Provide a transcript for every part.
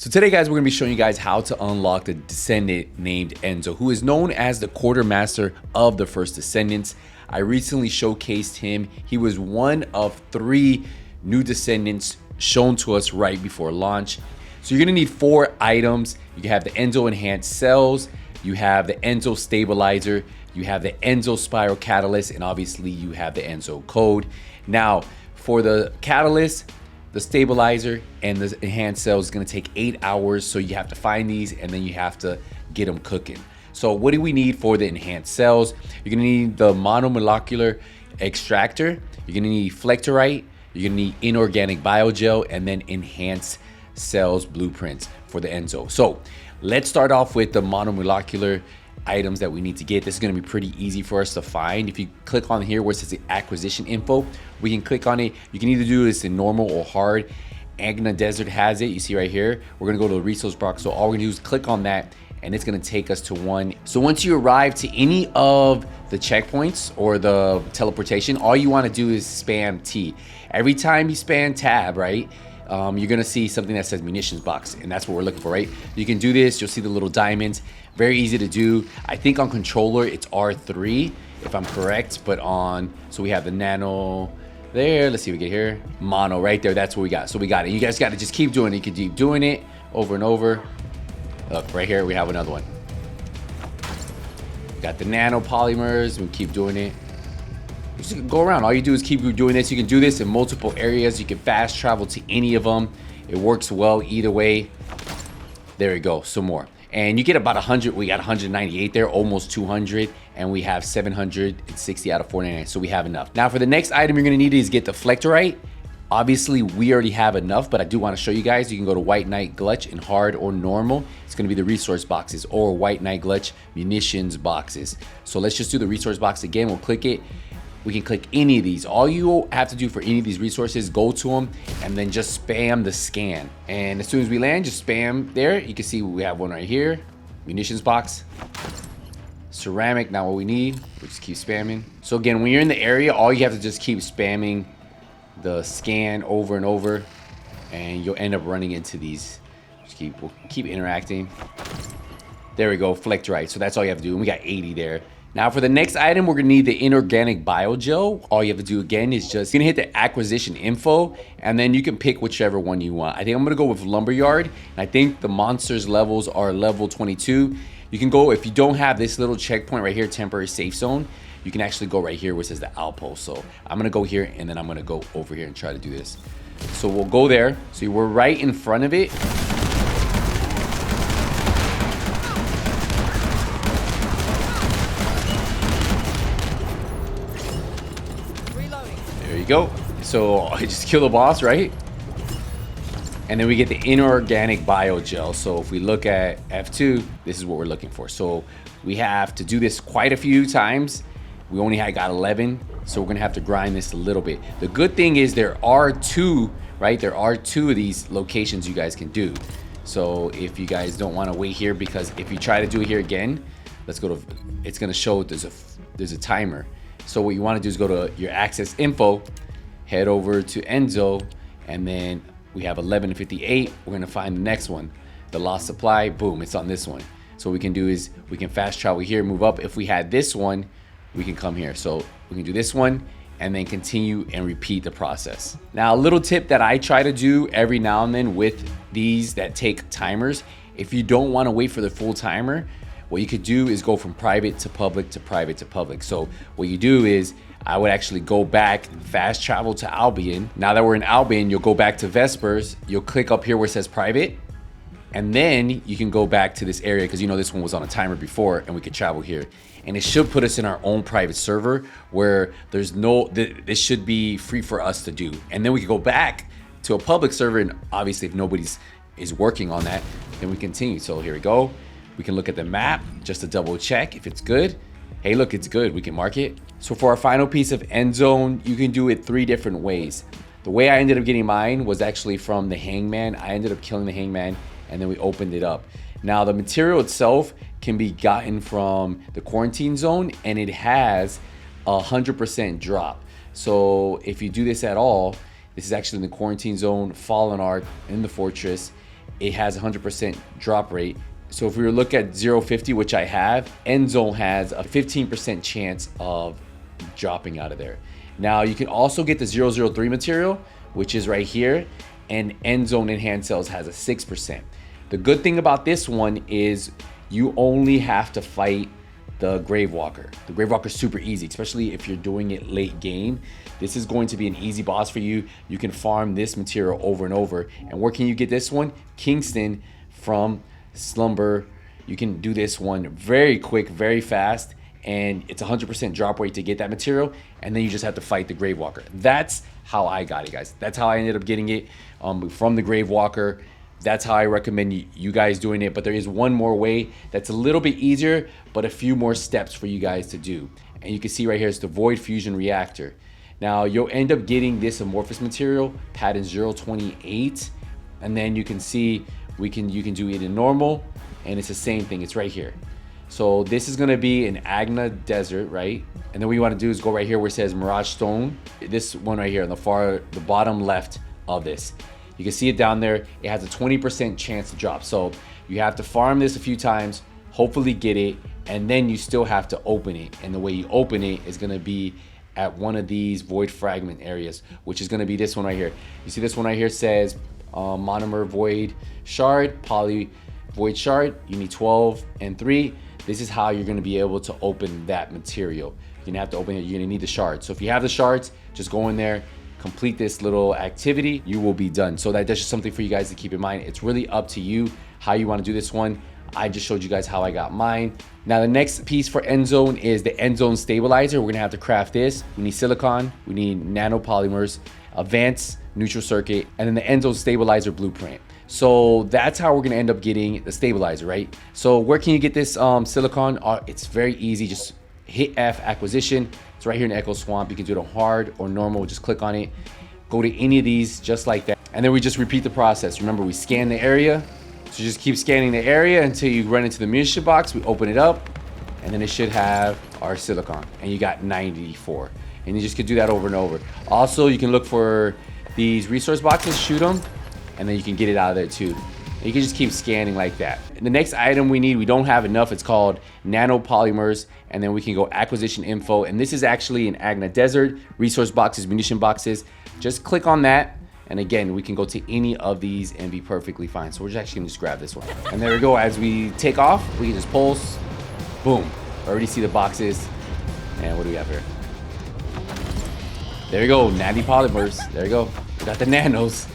So today, guys, we're going to be showing you guys how to unlock the Descendant named Enzo, who is known as the quartermaster of the First Descendants. I recently showcased him. He was one of 3 new Descendants shown to us right before launch. So you're going to need 4 items. You have the Enzo Enhanced Cells, you have the Enzo Stabilizer, you have the Enzo Spiral Catalyst, and obviously you have the Endzone Code. Now, for the Catalyst, the Stabilizer, and the Enhanced Cells is going to take 8 hours, so you have to find these and then you have to get them cooking. So what do we need for the Enhanced Cells? You're going to need the Monocular Extractor, you're going to need Flector, you're going to need Inorganic Biogel, and then Enhanced Cells Blueprints for the Enzo. So let's start off with the Monocular items that we need to get. This is going to be pretty easy for us to find. If you click on here where it says the acquisition info, we can click on it. You can either do this in normal or hard. Agna Desert has it. You see right here. We're going to go to the resource box. So all we're going to do is click on that and it's going to take us to one. So once you arrive to any of the checkpoints or the teleportation, all you want to do is spam T. Every time you spam tab, right, you're gonna see something that says munitions box, and that's what we're looking for, right? You can do this, you'll see the little diamonds, very easy to do. I think on controller it's R3 if I'm correct, but so we have the Nano there, let's see what we get here, Mono right there, that's what we got. So we got it. You guys got to just keep doing it. You can keep doing it over and over. Look right here, we have another one. Got the Nano polymers, we keep doing it. Just go around. All you do is keep doing this. You can do this in multiple areas. You can fast travel to any of them. It works well either way. There we go, some more. And you get about 100. We got 198 there, almost 200. And we have 760 out of 499. So we have enough. Now for the next item you're going to need is get the Flector. Obviously, we already have enough, but I do want to show you guys. You can go to White Knight Glutch in hard or normal. It's going to be the resource boxes, or White Knight Glutch munitions boxes. So let's just do the resource box again. We'll click it. We can click any of these. All you have to do for any of these resources, go to them and then just spam the scan. And as soon as we land, just spam there. You can see we have one right here. Munitions box. Ceramic, not what we need. We'll just keep spamming. So again, when you're in the area, all you have to just keep spamming the scan over and over, and you'll end up running into these. Just we'll keep interacting. There we go, Flector. So that's all you have to do. And we got 80 there. Now for the next item, we're gonna need the Inorganic Biogel. All you have to do again is just, you're gonna hit the acquisition info, and then you can pick whichever one you want. I think I'm gonna go with Lumberyard, and I think the monsters levels are level 22. You can go, if you don't have this little checkpoint right here, temporary safe zone, you can actually go right here where it says the outpost. So I'm gonna go here, and then I'm gonna go over here and try to do this. So we'll go there. So we're right in front of it. There you go. So I just kill the boss, right? And then we get the Inorganic Biogel. So if we look at F2, this is what we're looking for. So we have to do this quite a few times. We only got 11, so we're gonna have to grind this a little bit. The good thing is there are 2, right? There are 2 of these locations you guys can do. So if you guys don't want to wait here, because if you try to do it here again, let's go to, it's gonna show there's a timer. So what you want to do is go to your access info, head over to Enzo, and then we have 11:58. We're going to find the next one, the lost supply. Boom, it's on this one. So what we can do is we can fast travel here, move up. If we had this one, we can come here. So we can do this one and then continue and repeat the process. Now, a little tip that I try to do every now and then with these that take timers, if you don't want to wait for the full timer, what you could do is go from private to public to private to public. So what you do is, I would actually go back, fast travel to Albion. Now that we're in Albion, you'll go back to Vespers. You'll click up here where it says private. And then you can go back to this area, because you know this one was on a timer before, and we could travel here. And it should put us in our own private server where there's no, this should be free for us to do. And then we can go back to a public server, and obviously if nobody's is working on that, then we continue. So here we go. We can look at the map just to double check if it's good. Hey, look, it's good. We can mark it. So for our final piece of Endzone, you can do it 3 different ways. The way I ended up getting mine was actually from the Hangman. I ended up killing the Hangman, and then we opened it up. Now the material itself can be gotten from the quarantine zone, and it has 100% drop. So if you do this at all, this is actually in the quarantine zone, Fallen Arc, in the fortress, it has 100% drop rate. So if we were to look at 050, which I have, Endzone has a 15% chance of dropping out of there. Now you can also get the 003 material, which is right here, and Endzone Enhanced Cells has a 6%. The good thing about this one is you only have to fight the Gravewalker. The Gravewalker is super easy, especially if you're doing it late game. This is going to be an easy boss for you. You can farm this material over and over. And where can you get this one? Kingston from Slumber. You can do this one very quick, very fast, and it's 100% drop rate to get that material, and then you just have to fight the Gravewalker. That's how I got it, guys. That's how I ended up getting it from the Gravewalker. That's how I recommend you guys doing it. But there is one more way that's a little bit easier, but a few more steps for you guys to do. And you can see right here, it's the Void Fusion Reactor. Now you'll end up getting this amorphous material, pattern 028, and then you can see you can do it in normal, and it's the same thing. It's right here. So this is gonna be an Agna Desert, right? And then what you wanna do is go right here where it says Mirage Stone. This one right here on the bottom left of this. You can see it down there. It has a 20% chance to drop. So you have to farm this a few times, hopefully get it, and then you still have to open it. And the way you open it is gonna be at one of these void fragment areas, which is gonna be this one right here. You see this one right here says monomer void shard, poly void shard. You need 12 and 3. This is how you're gonna be able to open that material. You're gonna have to open it, you're gonna need the shards. So if you have the shards, just go in there, complete this little activity, you will be done. So that's just something for you guys to keep in mind. It's really up to you how you wanna do this one. I just showed you guys how I got mine. Now the next piece for Endzone is the Endzone Stabilizer. We're gonna have to craft this. We need silicon, we need nano polymers, advanced neutral circuit, and then the Endzone Stabilizer blueprint. So that's how we're gonna end up getting the stabilizer, right? So where can you get this silicon? It's very easy, just hit F acquisition. It's right here in Echo Swamp. You can do it on hard or normal, just click on it. Go to any of these just like that. And then we just repeat the process. Remember, we scan the area. So just keep scanning the area until you run into the munition box. We open it up, and then it should have our silicon. And you got 94. And you just could do that over and over. Also, you can look for these resource boxes, shoot them, and then you can get it out of there too. And you can just keep scanning like that. And the next item we need, we don't have enough. It's called nano polymers. And then we can go acquisition info. And this is actually an Agna Desert, resource boxes, munition boxes. Just click on that. And again, we can go to any of these and be perfectly fine. So we're just actually gonna just grab this one. And there we go. As we take off, we can just pulse. Boom. Already see the boxes. And what do we have here? There you go, nano polymers. There you go. We got the nanos.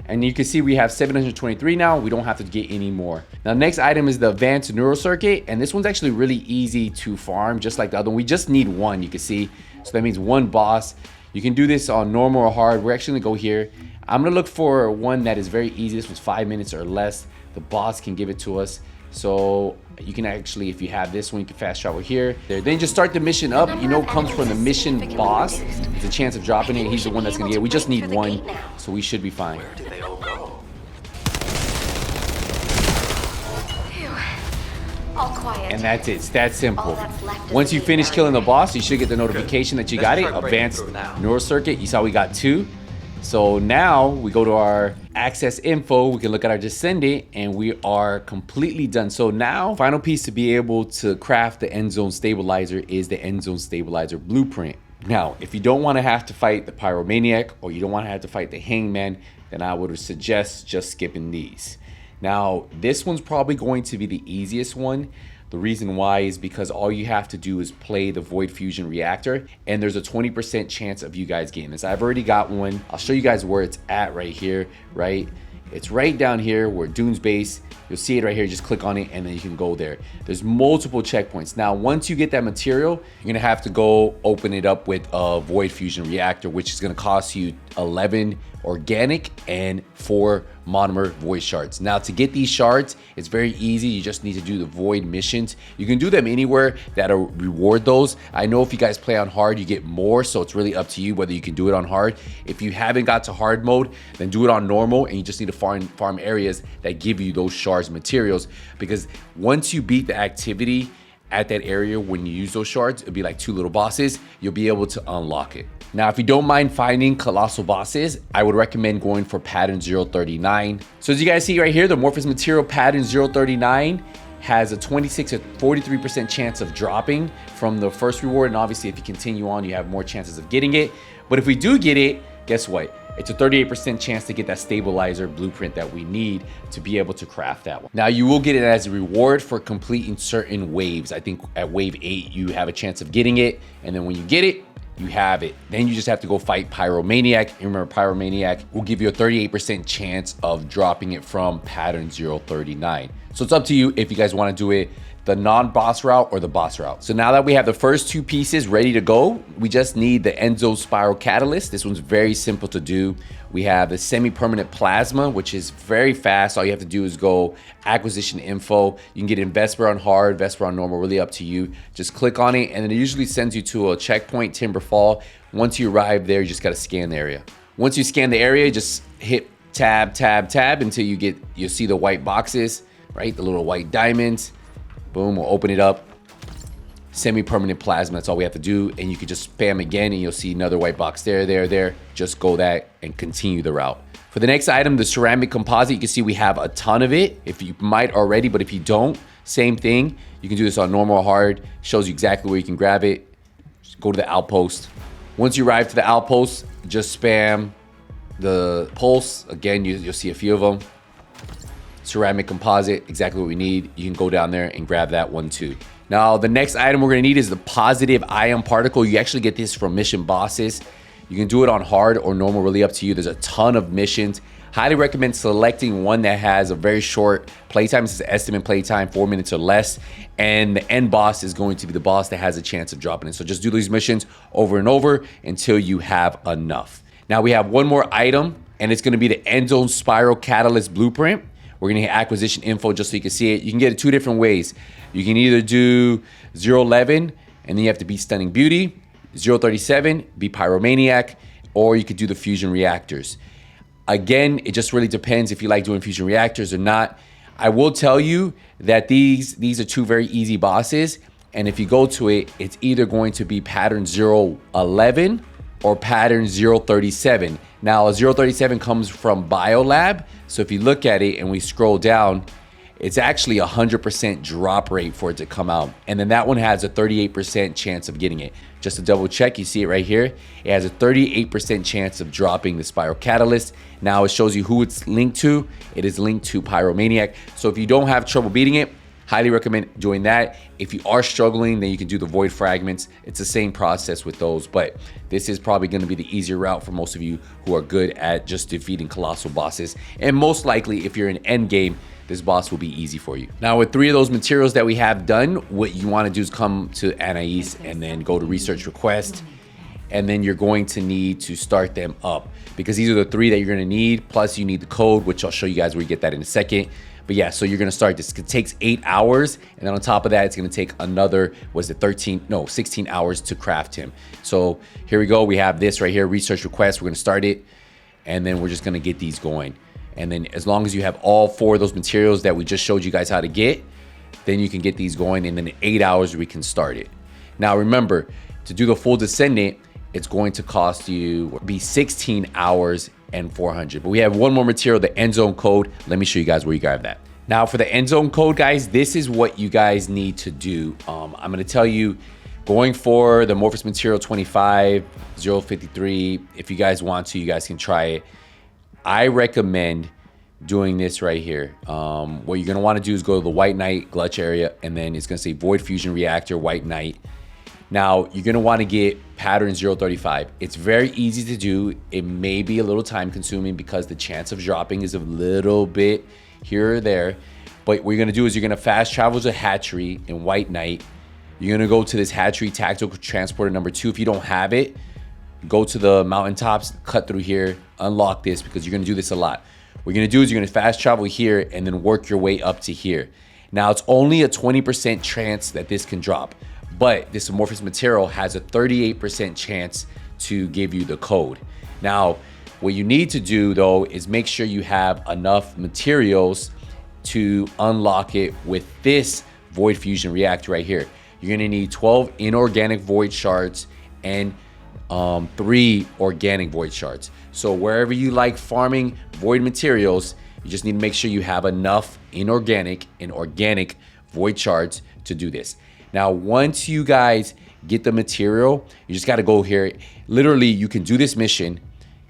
And you can see we have 723 now. We don't have to get any more. Now, the next item is the advanced neural circuit. And this one's actually really easy to farm, just like the other one. We just need one, you can see. So that means one boss. You can do this on normal or hard. We're actually gonna go here. I'm gonna look for one that is very easy. This was 5 minutes or less. The boss can give it to us. So you can actually, if you have this one, you can fast travel here. Then just start the mission up. You know, it comes from the mission boss. There's a chance of dropping it. He's the one that's gonna get it. We just need one, so we should be fine. Where did they all go? All quiet. And that's it. It's that simple. Once you finish killing the boss, you should get the notification that you got it. Advanced neural circuit. You saw we got 2. So now we go to our access info, we can look at our Descendant, and we are completely done. So now, final piece to be able to craft the Endzone Stabilizer is the Endzone Stabilizer blueprint. Now, if you don't want to have to fight the Pyromaniac, or you don't want to have to fight the Hangman, then I would suggest just skipping these. Now, this one's probably going to be the easiest one. The reason why is because all you have to do is play the Void Fusion Reactor, and there's a 20% chance of you guys getting this. I've already got one. I'll show you guys where it's at right here, right? It's right down here where Dune's base. You'll see it right here. Just click on it and then you can go there. There's multiple checkpoints. Now, once you get that material, you're gonna have to go open it up with a Void Fusion Reactor, which is gonna cost you 11 organic and 4 monomer void shards. Now, to get these shards, it's very easy. You just need to do the void missions. You can do them anywhere that'll reward those. I know if you guys play on hard, you get more, so it's really up to you whether you can do it on hard. If you haven't got to hard mode, then do it on normal, and you just need to farm areas that give you those shards materials, because once you beat the activity at that area when you use those shards, it'll be like 2 little bosses. You'll be able to unlock it. Now, if you don't mind finding colossal bosses, I would recommend going for pattern 039. So as you guys see right here, the amorphous material pattern 039 has a 26 or 43% chance of dropping from the first reward. And obviously if you continue on, you have more chances of getting it. But if we do get it, guess what? It's a 38% chance to get that stabilizer blueprint that we need to be able to craft that one. Now, you will get it as a reward for completing certain waves. I think at wave 8, you have a chance of getting it. And then when you get it, you have it. Then you just have to go fight Pyromaniac. And remember, Pyromaniac will give you a 38% chance of dropping it from pattern 039. So it's up to you if you guys want to do it the non-boss route or the boss route. So now that we have the first 2 pieces ready to go, we just need the Enzo Spiral Catalyst. This one's very simple to do. We have the semi-permanent plasma, which is very fast. All you have to do is go acquisition info. You can get in Vesper on hard, Vesper on normal, really up to you. Just click on it and then it usually sends you to a checkpoint, Timber Fall. Once you arrive there, you just gotta scan the area. Once you scan the area, just hit tab, tab, tab until you'll see the white boxes, right? The little white diamonds. Boom, we'll open it up. Semi-permanent plasma, that's all we have to do. And you can just spam again and you'll see another white box there. Just go that and continue the route. For the next item, the ceramic composite, you can see we have a ton of it. If you might already, but if you don't, same thing. You can do this on normal or hard. Shows you exactly where you can grab it. Just go to the outpost. Once you arrive to the outpost, just spam the pulse. Again, you'll see a few of them. Ceramic composite, exactly what we need. You can go down there and grab that one too. Now, the next item we're gonna need is the positive ion particle. You actually get this from mission bosses. You can do it on hard or normal, really up to you. There's a ton of missions. Highly recommend selecting one that has a very short playtime. This is estimate playtime, 4 minutes or less. And the end boss is going to be the boss that has a chance of dropping it. So just do these missions over and over until you have enough. Now we have one more item and it's gonna be the Endzone Spiral Catalyst Blueprint. We're gonna hit acquisition info just so you can see it. You can get it 2 different ways. You can either do 011 and then you have to beat Stunning Beauty, 037, be Pyromaniac, or you could do the fusion reactors. Again, it just really depends if you like doing fusion reactors or not. I will tell you that these are 2 very easy bosses. And if you go to it, it's either going to be pattern 011 or pattern 037. Now, 037 comes from Biolab. So if you look at it and we scroll down, it's actually 100% drop rate for it to come out. And then that one has a 38% chance of getting it. Just to double check, you see it right here. It has a 38% chance of dropping the Spiral Catalyst. Now it shows you who it's linked to. It is linked to Pyromaniac. So if you don't have trouble beating it, highly recommend doing that. If you are struggling, then you can do the Void Fragments. It's the same process with those, but this is probably gonna be the easier route for most of you who are good at just defeating colossal bosses. And most likely, if you're in end game, this boss will be easy for you. Now, with 3 of those materials that we have done, what you wanna do is come to Anais and then go to Research Request. And then you're going to need to start them up because these are the 3 that you're gonna need. Plus you need the code, which I'll show you guys where you get that in a second. But yeah, so you're gonna start this. It takes 8 hours. And then on top of that, it's gonna take another, 16 hours to craft him. So here we go. We have this right here, Research Request. We're gonna start it. And then we're just gonna get these going. And then as long as you have all 4 of those materials that we just showed you guys how to get, then you can get these going. And then in 8 hours, we can start it. Now remember, to do the full Descendant, it's going to cost you be 16 hours and 400. But we have one more material, the Endzone Code. Let me show you guys where you grab that. Now for the Endzone Code, guys, this is what you guys need to do. I'm gonna tell you, going for the amorphous material 25, 053, if you guys want to, you guys can try it. I recommend doing this right here. What you're gonna wanna do is go to the White Knight Glutch area, and then it's gonna say Void Fusion Reactor, White Knight. Now, you're gonna wanna get pattern 035. It's very easy to do. It may be a little time consuming because the chance of dropping is a little bit here or there. But what you're gonna do is you're gonna fast travel to Hatchery in White Knight. You're gonna go to this Hatchery Tactical Transporter number 2. If you don't have it, go to the mountaintops, cut through here, unlock this because you're gonna do this a lot. What you're gonna do is you're gonna fast travel here and then work your way up to here. Now, it's only a 20% chance that this can drop. But this amorphous material has a 38% chance to give you the code. Now, what you need to do though is make sure you have enough materials to unlock it with this Void Fusion Reactor right here. you're gonna need 12 inorganic void shards and 3 organic void shards. So wherever you like farming void materials, you just need to make sure you have enough inorganic and organic void shards to do this. Now, once you guys get the material, you just got to go here. Literally, you can do this mission,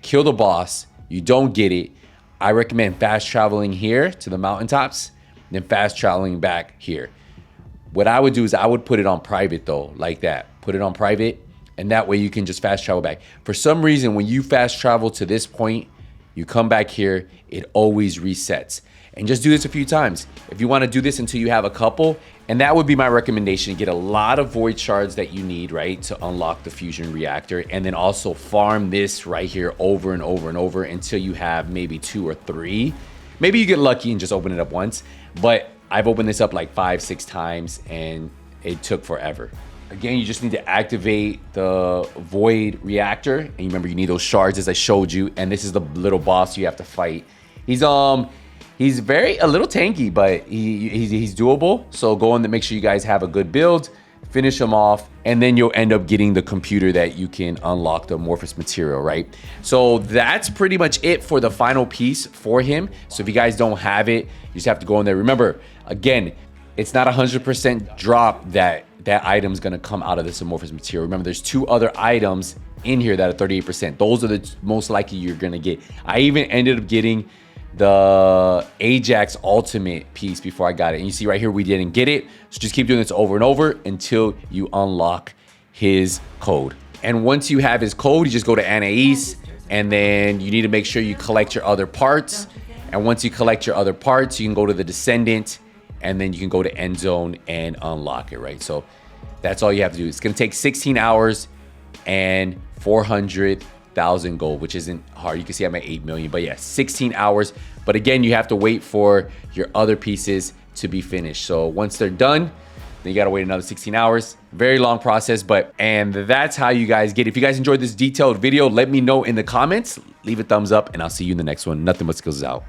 kill the boss. You don't get it, I recommend fast traveling here to the mountaintops, then fast traveling back here. What I would do is I would put it on private though, like that. Put it on private, and that way you can just fast travel back. For some reason, when you fast travel to this point, you come back here, it always resets. And just do this a few times. If you want to do this until you have a couple, and that would be my recommendation, get a lot of void shards that you need, right, to unlock the fusion reactor, and then also farm this right here over and over and over until you have maybe 2 or 3. Maybe you get lucky and just open it up once, but I've opened this up like 5-6 times and it took forever. Again, you just need to activate the void reactor, and you remember you need those shards as I showed you, and this is the little boss you have to fight. He's a little tanky, but he's doable. So go on to make sure you guys have a good build, finish him off, and then you'll end up getting the computer that you can unlock the amorphous material, right? So that's pretty much it for the final piece for him. So if you guys don't have it, you just have to go in there. Remember, again, it's not 100% drop that item's gonna come out of this amorphous material. Remember, there's 2 other items in here that are 38%. Those are the most likely you're gonna get. I even ended up getting the Ajax ultimate piece before I got it. And you see right here, we didn't get it. So just keep doing this over and over until you unlock his code. And once you have his code, you just go to Anais, and then you need to make sure you collect your other parts. And once you collect your other parts, you can go to the Descendant, and then you can go to Endzone and unlock it, right? So that's all you have to do. It's gonna take 16 hours and 400,000 gold, which isn't hard. You can see I'm at 8 million, but yeah, 16 hours. But again, you have to wait for your other pieces to be finished. So once they're done, then you gotta wait another 16 hours. Very long process, and that's how you guys get it. If you guys enjoyed this detailed video, let me know in the comments. Leave a thumbs up, and I'll see you in the next one. Nothing but skills is out.